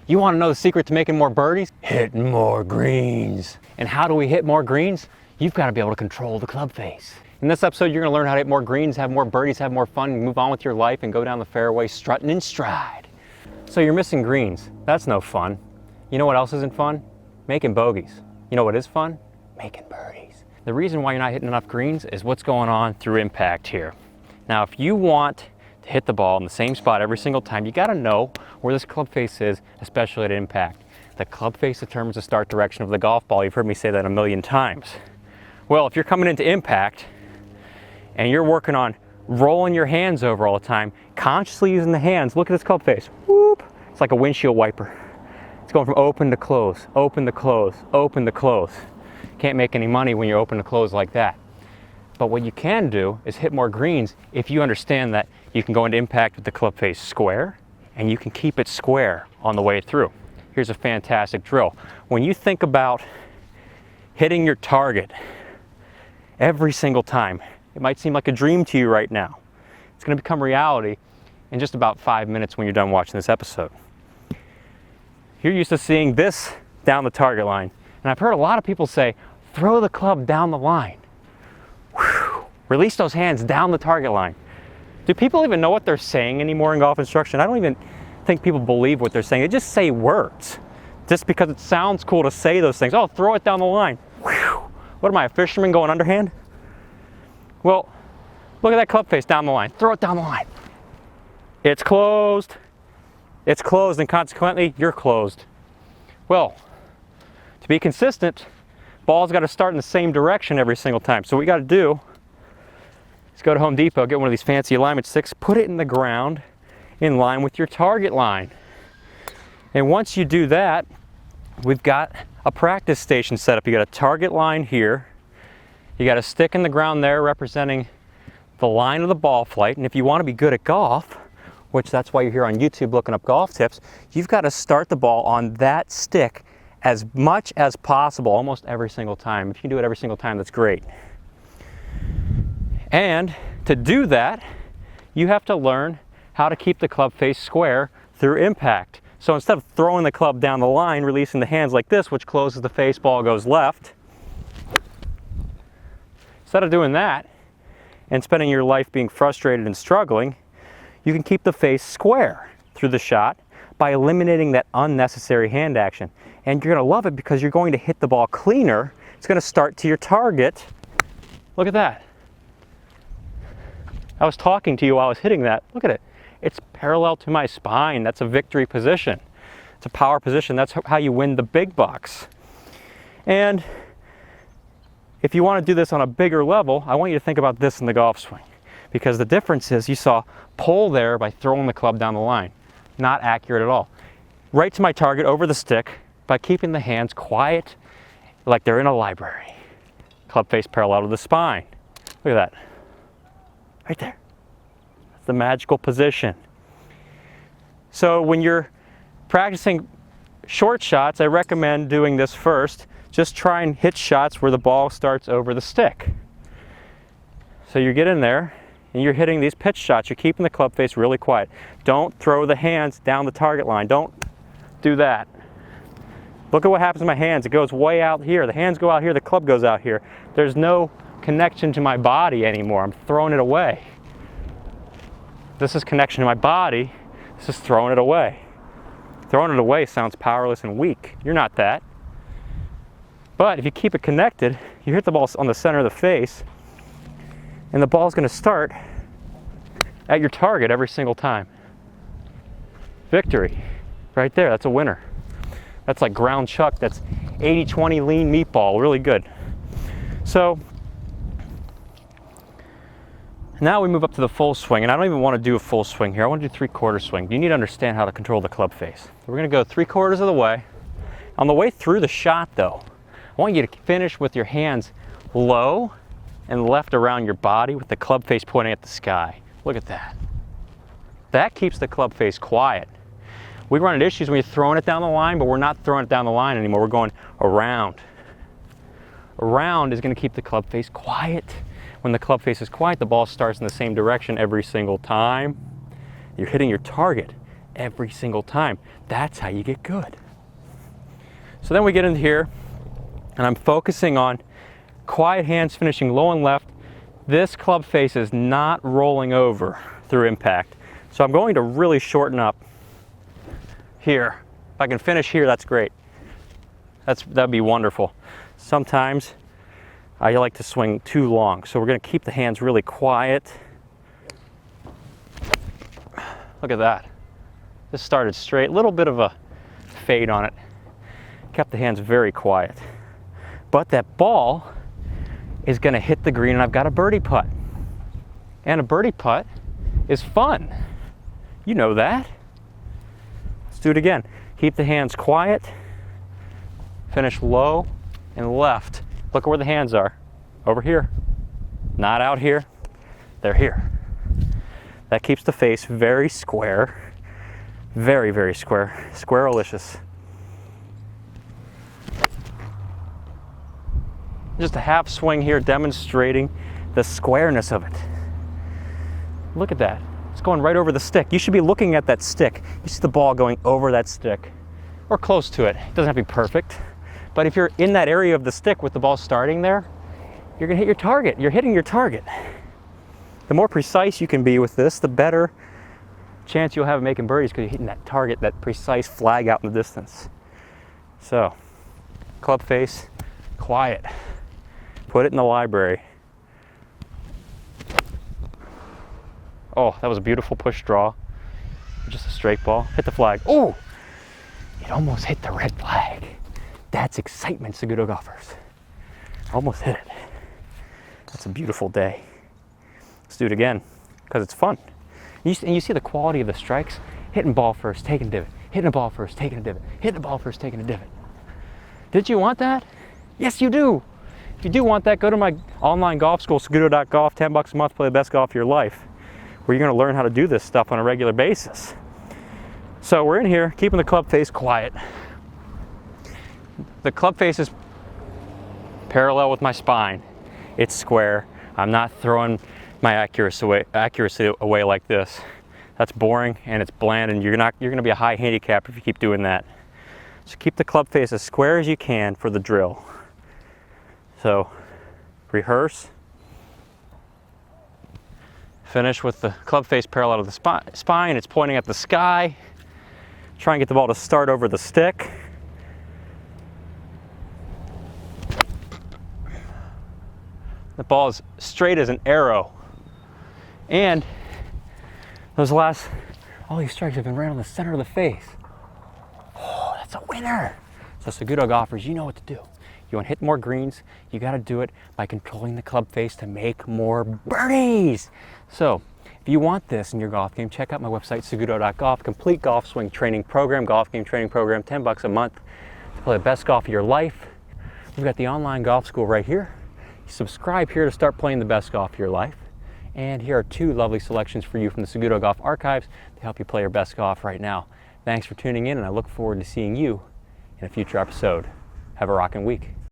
You want to know the secret to making more birdies? Hit more greens. And how do we hit more greens? You've got to be able to control the club face. In this episode, you're going to learn how to hit more greens, have more birdies, have more fun, move on with your life, and go down the fairway strutting in stride. So you're missing greens. That's no fun. You know what else isn't fun? Making bogeys. You know what is fun? Making birdies. The reason why you're not hitting enough greens is what's going on through impact here. Now, if you want to hit the ball in the same spot every single time, you got to know where this club face is, especially at impact. The club face determines the start direction of the golf ball. You've heard me say that a million times. Well, if you're coming into impact and you're working on rolling your hands over all the time, consciously using the hands, look at this club face. Whoop! It's like a windshield wiper. It's going from open to close, open to close, open to close. Can't make any money when you're open to close like that. But what you can do is hit more greens if you understand that you can go into impact with the club face square and you can keep it square on the way through. Here's a fantastic drill. When you think about hitting your target every single time, it might seem like a dream to you right now. It's going to become reality in just about 5 minutes when you're done watching this episode. You're used to seeing this down the target line. And I've heard a lot of people say, throw the club down the line. Whew. Release those hands down the target line. Do people even know what they're saying anymore in golf instruction? I don't even think people believe what they're saying. They just say words just because it sounds cool to say those things. Oh, throw it down the line. Whew. What am I, a fisherman going underhand? Well, look at that club face down the line. Throw it down the line. It's closed. It's closed, and consequently, you're closed. Well, to be consistent, ball's got to start in the same direction every single time. So what we got to do is go to Home Depot, get one of these fancy alignment sticks, put it in the ground in line with your target line. And once you do that, we've got a practice station set up. You got a target line here. You got a stick in the ground there representing the line of the ball flight. And if you want to be good at golf, which that's why you're here on YouTube looking up golf tips, you've got to start the ball on that stick as much as possible, almost every single time. If you can do it every single time, that's great. And to do that, you have to learn how to keep the club face square through impact. So instead of throwing the club down the line, releasing the hands like this, which closes the face, ball goes left, instead of doing that and spending your life being frustrated and struggling, you can keep the face square through the shot by eliminating that unnecessary hand action. And you're going to love it because you're going to hit the ball cleaner. It's going to start to your target. Look at that. I was talking to you while I was hitting that. Look at it. It's parallel to my spine. That's a victory position. It's a power position. That's how you win the big bucks. And if you want to do this on a bigger level, I want you to think about this in the golf swing. Because the difference is you saw pull there by throwing the club down the line. Not accurate at all. Right to my target over the stick by keeping the hands quiet like they're in a library. Club face parallel to the spine. Look at that. Right there. That's the magical position. So when you're practicing short shots, I recommend doing this first. Just try and hit shots where the ball starts over the stick. So you get in there and you're hitting these pitch shots. You're keeping the club face really quiet. Don't throw the hands down the target line. Don't do that. Look at what happens to my hands. It goes way out here. The hands go out here. The club goes out here. There's no connection to my body anymore. I'm throwing it away. This is connection to my body. This is throwing it away. Throwing it away sounds powerless and weak. You're not that. But if you keep it connected, you hit the ball on the center of the face, and the ball's going to start at your target every single time. Victory. Right there. That's a winner. That's like ground chuck. That's 80-20 lean meatball. Really good. So now we move up to the full swing, and I don't even want to do a full swing here. I want to do 3/4 swing. You need to understand how to control the club face. So we're going to go 3/4 of the way. On the way through the shot, though, I want you to finish with your hands low and left around your body with the club face pointing at the sky. Look at that. That keeps the club face quiet. We run into issues when you're throwing it down the line, but we're not throwing it down the line anymore. We're going around. Around is going to keep the club face quiet. When the club face is quiet, the ball starts in the same direction every single time. You're hitting your target every single time. That's how you get good. So then we get into here, and I'm focusing on quiet hands, finishing low and left. This club face is not rolling over through impact. So I'm going to really shorten up here. If I can finish here, that's great. That'd be wonderful. Sometimes I like to swing too long, so we're going to keep the hands really quiet. Look at that. This started straight, a little bit of a fade on it. Kept the hands very quiet. But that ball is going to hit the green, and I've got a birdie putt. And a birdie putt is fun. You know that. Let's do it again. Keep the hands quiet. Finish low and left. Look at where the hands are. Over here. Not out here. They're here. That keeps the face very square. Very, very square. Squarelicious. Just a half swing here demonstrating the squareness of it. Look at that. It's going right over the stick. You should be looking at that stick. You see the ball going over that stick or close to it. It doesn't have to be perfect. But if you're in that area of the stick with the ball starting there, you're going to hit your target. You're hitting your target. The more precise you can be with this, the better chance you'll have of making birdies because you're hitting that target, that precise flag out in the distance. So, club face, quiet. Put it in the library. Oh, that was a beautiful push draw. Just a straight ball. Hit the flag. Oh! It almost hit the red flag. That's excitement, Saguto golfers. Almost hit it. That's a beautiful day. Let's do it again, because it's fun. And you see the quality of the strikes? Hitting ball first, taking a divot. Hitting a ball first, taking a divot. Hitting a ball first, taking a divot. Did you want that? Yes, you do. If you do want that, go to my online golf school, Saguto.golf, $10 a month, play the best golf of your life, where you're going to learn how to do this stuff on a regular basis. So we're in here, keeping the club face quiet. The club face is parallel with my spine. It's square. I'm not throwing my accuracy away like this. That's boring and it's bland, and you're going to be a high handicap if you keep doing that. So keep the club face as square as you can for the drill. So rehearse. Finish with the club face parallel to the spine. It's pointing at the sky. Try and get the ball to start over the stick. The ball is straight as an arrow. And all these strikes have been right on the center of the face. Oh, that's a winner. So Saguto golfers, you know what to do. You want to hit more greens, you got to do it by controlling the club face to make more birdies. So if you want this in your golf game, check out my website, Saguto.golf, complete golf swing training program, golf game training program, $10 a month to play the best golf of your life. We've got the online golf school right here. Subscribe here to start playing the best golf of your life. And here are 2 lovely selections for you from the Saguto Golf Archives to help you play your best golf right now. Thanks for tuning in, and I look forward to seeing you in a future episode. Have a rockin' week.